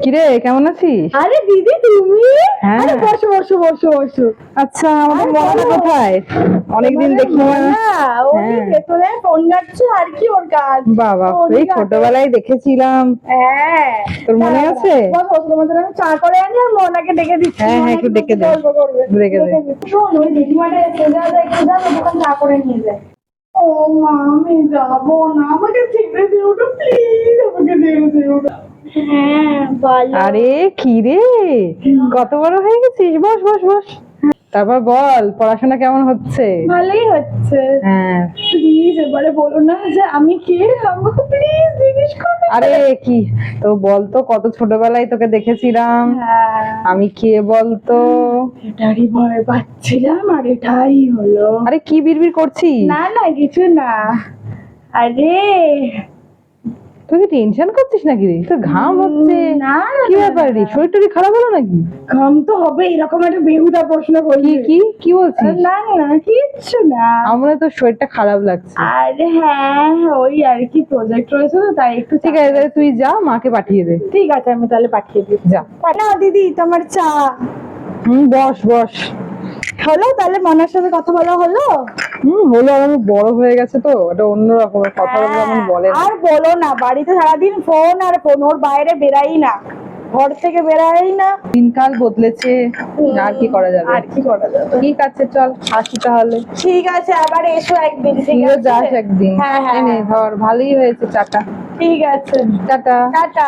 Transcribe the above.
কিরে কেমন আছিস? আরে দিদি তুমি? হ্যাঁ। আরে বসো বসো বসো বসো। আচ্ছা, আমাদের মনাটা কোথায়? অনেকদিন দেখি না। না ওই হ্যাঁ। ভেতরে ফোন ঘাটছে আর কি ওর কাজ। বাবা, ফোন এই ঘাটে। ছোটবেলায় দেখেছিলাম। হ্যাঁ। তোর মনে আছে? বস বস, তোমার জন্য আমি চা করে আনি আর মোনাকে ডেকে দিচ্ছি। হ্যাঁ, হ্যাঁ, একটু ডেকে দে। গল্প করবে। ডেকে দে। শোন, ওই জেঠিমাটা এসে যাবে, একটু যাবে দোকান চা করে নিয়ে যায়। ও মা, আমি যাবো না, আমাকে ছেড়ে দিও না প্লিজ, আমাকে ছেড়ে দিও না। হ্যাঁ বলো। আরে কি রে, কত বড় হয়ে গেছিস? বস বস বস। তারপর বল, পড়াশোনা কেমন হচ্ছে? ভালোই হচ্ছে। হ্যাঁ। প্লিজ এবারে বলো না যে আমি কে, আমাকে প্লিজ জিজ্ঞেস করো। আরে কি তো বলতো, কত ছোটবেলায় তোকে দেখেছিলাম। হ্যাঁ, আমি কে বলতো? এটারই ভয় পাচ্ছিলাম আর এটাই হলো। আরে কি বিড়বিড় করছিস? না না কিছু না। আরে তুই কি টেনশন করছিস নাকি রে? তোর ঘাম হচ্ছে। না না, কি ব্যাপার রে, শরীর টরীর খারাপ হলো নাকি? ঘাম তো হবে, এরকম একটা বেহুদা প্রশ্ন কি করলি। কি কি বলছিস? না না কিচ্ছু না। আমরা তো শরীরটা খারাপ লাগছে। আরে হ্যাঁ, ওই আর কি প্রজেক্ট রয়েছে তো তাই একটু ঠিক আছে, তাহলে তুই যা, মাকে পাঠিয়ে দে। ঠিক আছে, আমি তাহলে পাঠিয়ে দিই। যা। না দিদি, তোমার চা। বস বস। হলো তাহলে, মনের সাথে কথা বলা হলো? হলো, আর আমি বড় হয়ে গেছে তো, এটা অন্য রকমের কথা বলে যেমন বলে না। আর বলো না, বাড়িতে সারাদিন ফোন আর ফোন, ওর বাইরে বেরাই না, ঘর থেকে বেরাই না। দিনকাল বদলেছে, আর কি করা যাবে? আর কি করা যাবে। ঠিক আছে, চল আসি তাহলে। ঠিক আছে, আবার এসো একদিন। ঠিক তুইও আছে, যাস একদিন। হ্যাঁ হ্যাঁ এই নে ধর, ভালোই হয়েছে চাটা। ঠিক আছে, টাটা। টাটা।